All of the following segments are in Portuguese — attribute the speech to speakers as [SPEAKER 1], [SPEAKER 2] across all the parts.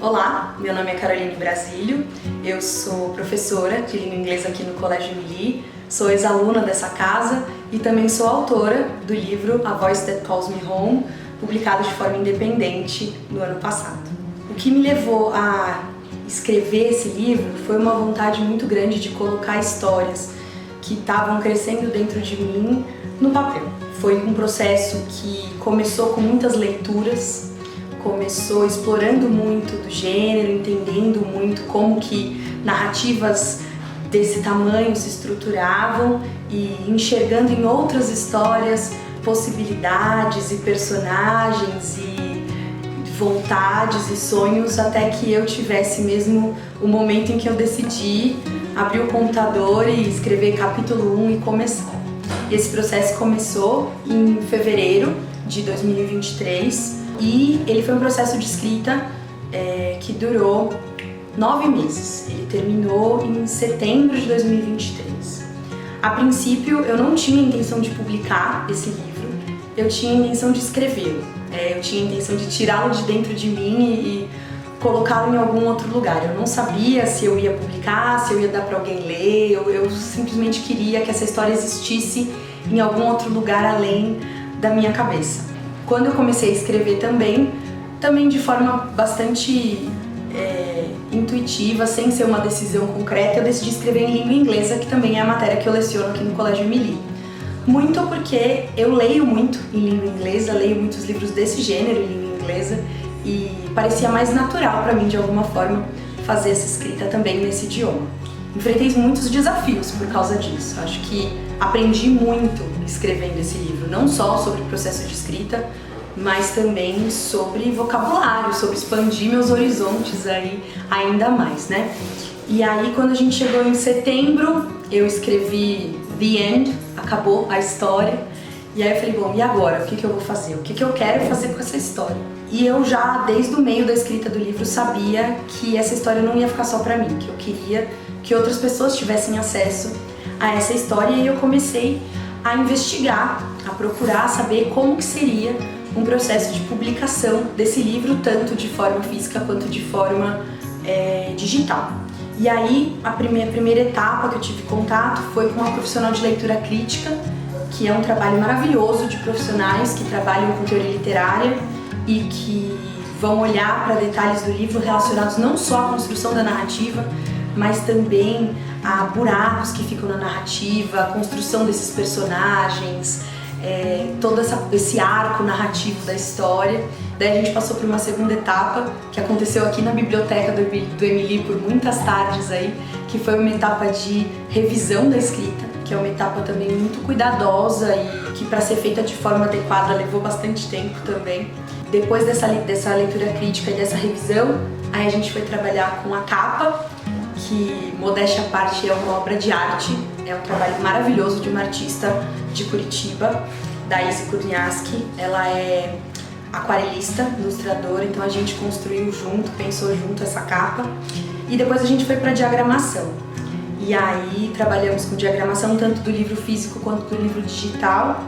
[SPEAKER 1] Olá, meu nome é Caroline Brasílio, eu sou professora de língua inglesa aqui no Colégio Emily, sou ex-aluna dessa casa e também sou autora do livro A Voice That Calls Me Home, publicado de forma independente no ano passado. O que me levou a escrever esse livro foi uma vontade muito grande de colocar histórias que estavam crescendo dentro de mim no papel. Foi um processo que começou com muitas leituras, começou explorando muito do gênero, entendendo muito como que narrativas desse tamanho se estruturavam e enxergando em outras histórias possibilidades e personagens e vontades e sonhos, até que eu tivesse mesmo o momento em que eu decidi abrir o computador e escrever capítulo 1 e começar. E esse processo começou em fevereiro de 2023 e ele foi um processo de escrita que durou 9 meses. Ele terminou em setembro de 2023. A princípio eu não tinha intenção de publicar esse livro, eu tinha intenção de escrevê-lo. Eu tinha intenção de tirá-lo de dentro de mim e colocá-lo em algum outro lugar. Eu não sabia se eu ia publicar, se eu ia dar para alguém ler, eu simplesmente queria que essa história existisse em algum outro lugar além da minha cabeça. Quando eu comecei a escrever também de forma bastante intuitiva, sem ser uma decisão concreta, eu decidi escrever em língua inglesa, que também é a matéria que eu leciono aqui no Colégio Emily. Muito porque eu leio muito em língua inglesa, leio muitos livros desse gênero em língua inglesa e parecia mais natural para mim, de alguma forma, fazer essa escrita também nesse idioma. Enfrentei muitos desafios por causa disso. Acho que aprendi muito escrevendo esse livro, não só sobre o processo de escrita, mas também sobre vocabulário, sobre expandir meus horizontes aí ainda mais, né? E aí, quando a gente chegou em setembro, eu escrevi The End, acabou a história. E aí eu falei, bom, e agora? O que eu vou fazer? O que eu quero fazer com essa história? E eu já, desde o meio da escrita do livro, sabia que essa história não ia ficar só pra mim, que eu queria que outras pessoas tivessem acesso a essa história. E aí eu comecei a investigar, a procurar saber como que seria um processo de publicação desse livro, tanto de forma física quanto de forma digital. E aí, a primeira etapa que eu tive contato foi com uma profissional de leitura crítica, que é um trabalho maravilhoso de profissionais que trabalham com teoria literária e que vão olhar para detalhes do livro relacionados não só à construção da narrativa, mas também a buracos que ficam na narrativa, a construção desses personagens, todo esse arco narrativo da história. Daí a gente passou por uma segunda etapa, que aconteceu aqui na biblioteca do Emily por muitas tardes aí, que foi uma etapa de revisão da escrita, que é uma etapa também muito cuidadosa e que, para ser feita de forma adequada, levou bastante tempo também. Depois dessa leitura crítica e dessa revisão, aí a gente foi trabalhar com a capa, que, modéstia à parte, é uma obra de arte, é um trabalho maravilhoso de uma artista de Curitiba, Daisy Kurniaski. Ela é aquarelista, ilustradora, então a gente construiu junto, pensou junto essa capa. E depois a gente foi para diagramação. E aí trabalhamos com diagramação tanto do livro físico quanto do livro digital.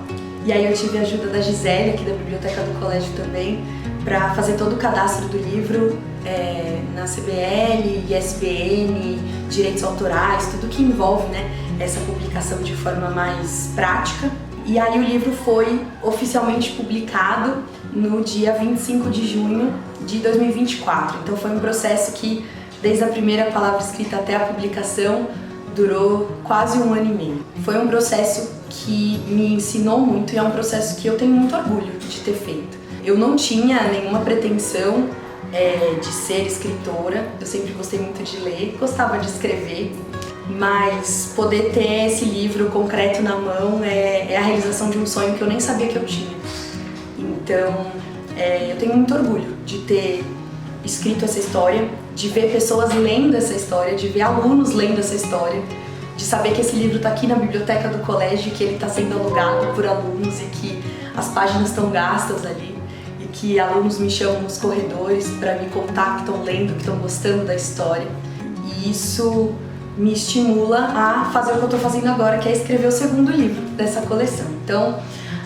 [SPEAKER 1] E aí eu tive a ajuda da Gisele, aqui da biblioteca do colégio também, para fazer todo o cadastro do livro na CBL, ISBN, direitos autorais, tudo que envolve, né, essa publicação de forma mais prática. E aí o livro foi oficialmente publicado no dia 25 de junho de 2024. Então foi um processo que, desde a primeira palavra escrita até a publicação, durou quase 1 ano e meio. Foi um processo que me ensinou muito e é um processo que eu tenho muito orgulho de ter feito. Eu não tinha nenhuma pretensão de ser escritora, eu sempre gostei muito de ler, gostava de escrever, mas poder ter esse livro concreto na mão é a realização de um sonho que eu nem sabia que eu tinha. Então, eu tenho muito orgulho de ter escrito essa história, de ver pessoas lendo essa história, de ver alunos lendo essa história, de saber que esse livro está aqui na biblioteca do colégio, que ele está sendo alugado por alunos e que as páginas estão gastas ali e que alunos me chamam nos corredores para me contar que estão lendo, que estão gostando da história. E isso me estimula a fazer o que eu estou fazendo agora, que é escrever o segundo livro dessa coleção. Então,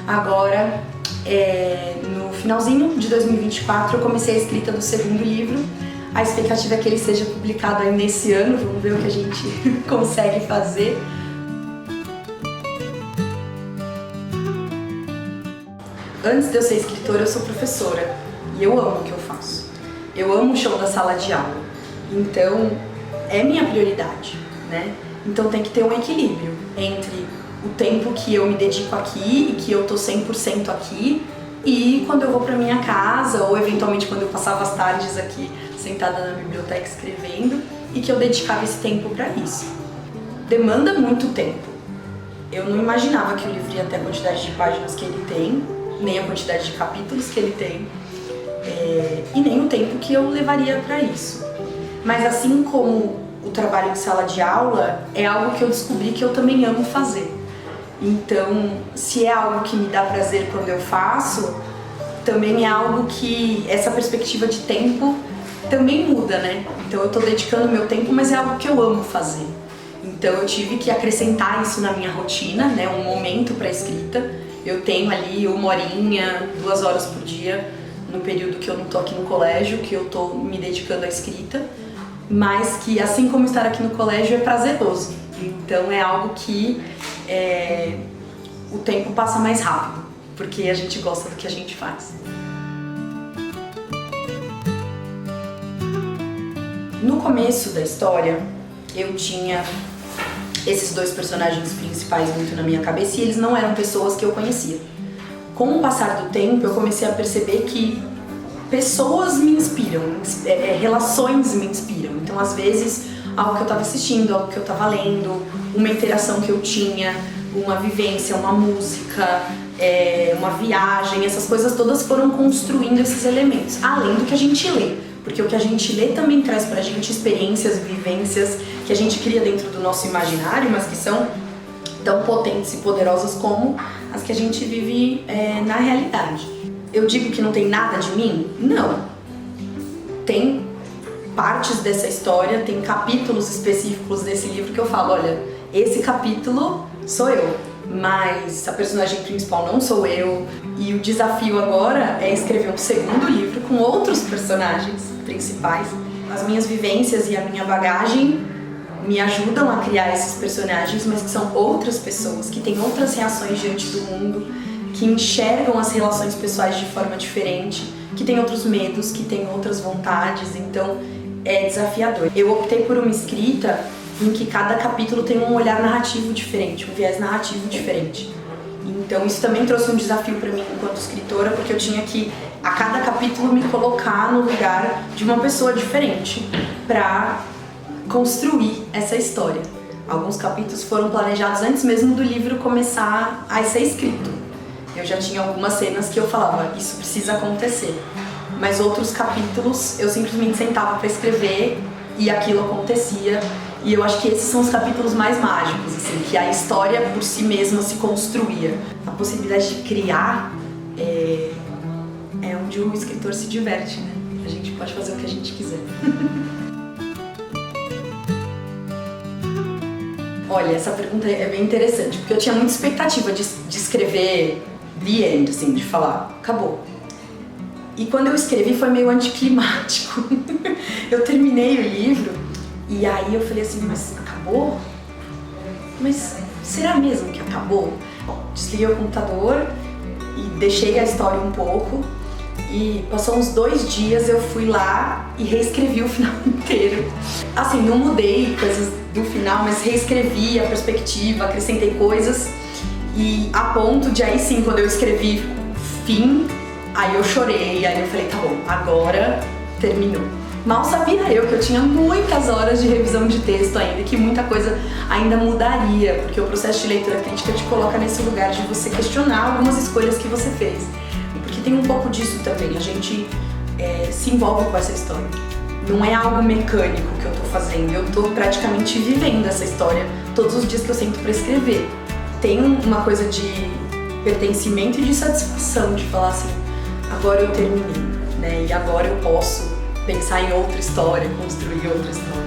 [SPEAKER 1] agora, no finalzinho de 2024, eu comecei a escrita do segundo livro. A expectativa é que ele seja publicado ainda esse ano, vamos ver o que a gente consegue fazer. Antes de eu ser escritora, eu sou professora e eu amo o que eu faço. Eu amo o chão da sala de aula, então é minha prioridade, né? Então tem que ter um equilíbrio entre o tempo que eu me dedico aqui e que eu tô 100% aqui e quando eu vou pra minha casa ou eventualmente quando eu passava as tardes aqui sentada na biblioteca escrevendo e que eu dedicava esse tempo pra isso. Demanda muito tempo. Eu não imaginava que o livro ia ter a quantidade de páginas que ele tem, nem a quantidade de capítulos que ele tem, e nem o tempo que eu levaria para isso. Mas assim como o trabalho em sala de aula, é algo que eu descobri que eu também amo fazer. Então, se é algo que me dá prazer quando eu faço, também é algo que essa perspectiva de tempo também muda, né? Então eu tô dedicando meu tempo, mas é algo que eu amo fazer. Então eu tive que acrescentar isso na minha rotina, né? Um momento para escrita. Eu tenho ali 1 horinha, 2 horas por dia, no período que eu não tô aqui no colégio, que eu tô me dedicando à escrita, mas que, assim como estar aqui no colégio, é prazeroso. Então é algo que o tempo passa mais rápido, porque a gente gosta do que a gente faz. No começo da história, eu tinha esses 2 personagens principais muito na minha cabeça e eles não eram pessoas que eu conhecia. Com o passar do tempo, eu comecei a perceber que pessoas me inspiram, relações me inspiram. Então, às vezes, algo que eu estava assistindo, algo que eu estava lendo, uma interação que eu tinha, uma vivência, uma música, uma viagem, essas coisas todas foram construindo esses elementos, além do que a gente lê. Porque o que a gente lê também traz pra gente experiências, vivências que a gente cria dentro do nosso imaginário, mas que são tão potentes e poderosas como as que a gente vive na realidade. Eu digo que não tem nada de mim? Não. Tem partes dessa história, tem capítulos específicos desse livro que eu falo, olha, esse capítulo sou eu, mas a personagem principal não sou eu. E o desafio agora é escrever um segundo livro com outros personagens principais. As minhas vivências e a minha bagagem me ajudam a criar esses personagens, mas que são outras pessoas, que têm outras reações diante do mundo, que enxergam as relações pessoais de forma diferente, que têm outros medos, que têm outras vontades, então é desafiador. Eu optei por uma escrita em que cada capítulo tem um olhar narrativo diferente, um viés narrativo diferente. Então isso também trouxe um desafio para mim enquanto escritora, porque eu tinha que, a cada capítulo, me colocar no lugar de uma pessoa diferente para construir essa história. Alguns capítulos foram planejados antes mesmo do livro começar a ser escrito. Eu já tinha algumas cenas que eu falava, isso precisa acontecer. Mas outros capítulos eu simplesmente sentava para escrever e aquilo acontecia. E eu acho que esses são os capítulos mais mágicos, assim, que a história por si mesma se construía. A possibilidade de criar é onde o escritor se diverte, né? A gente pode fazer o que a gente quiser. Olha, essa pergunta é bem interessante, porque eu tinha muita expectativa de escrever the end, assim, de falar, acabou. E quando eu escrevi foi meio anticlimático. Eu terminei o livro e aí eu falei assim, mas acabou? Mas será mesmo que acabou? Desliguei o computador e deixei a história um pouco e passou uns 2 dias eu fui lá e reescrevi o final inteiro. Assim, não mudei coisas do final, mas reescrevi a perspectiva, acrescentei coisas e a ponto de aí sim, quando eu escrevi fim, aí eu chorei, aí eu falei, tá bom, agora terminou. Mal sabia eu que eu tinha muitas horas de revisão de texto ainda, que muita coisa ainda mudaria, porque o processo de leitura crítica te coloca nesse lugar de você questionar algumas escolhas que você fez. Porque tem um pouco disso também, a gente se envolve com essa história. Não é algo mecânico que eu tô fazendo, eu tô praticamente vivendo essa história todos os dias que eu sento pra escrever. Tem uma coisa de pertencimento e de satisfação, de falar assim, agora eu terminei, né? E agora eu posso pensar em outra história, construir outra história.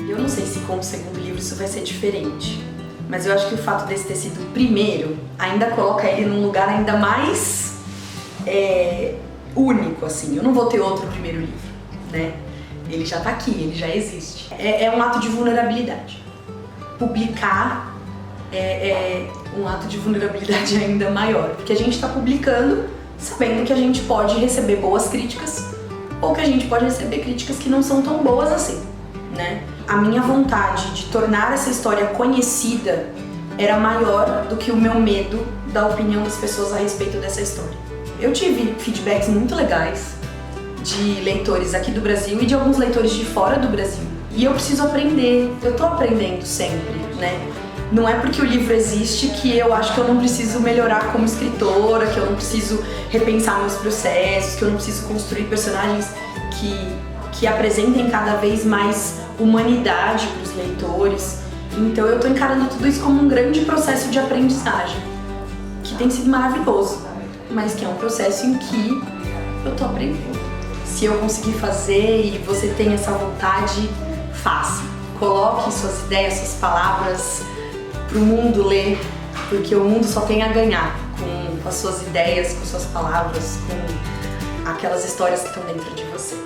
[SPEAKER 1] Eu não sei se com o segundo livro isso vai ser diferente, mas eu acho que o fato desse ter sido o primeiro ainda coloca ele num lugar ainda mais único, assim. Eu não vou ter outro primeiro livro, né? Ele já tá aqui, ele já existe. É um ato de vulnerabilidade. Publicar é um ato de vulnerabilidade ainda maior, porque a gente tá publicando sabendo que a gente pode receber boas críticas ou que a gente pode receber críticas que não são tão boas assim, né? A minha vontade de tornar essa história conhecida era maior do que o meu medo da opinião das pessoas a respeito dessa história. Eu tive feedbacks muito legais de leitores aqui do Brasil e de alguns leitores de fora do Brasil. E eu preciso aprender, eu tô aprendendo sempre, né? Não é porque o livro existe que eu acho que eu não preciso melhorar como escritora, que eu não preciso repensar meus processos, que eu não preciso construir personagens que apresentem cada vez mais humanidade para os leitores. Então eu tô encarando tudo isso como um grande processo de aprendizagem, que tem sido maravilhoso, mas que é um processo em que eu tô aprendendo. Se eu conseguir fazer e você tem essa vontade, faça. Coloque suas ideias, suas palavras para o mundo ler, porque o mundo só tem a ganhar com as suas ideias, com suas palavras, com aquelas histórias que estão dentro de você.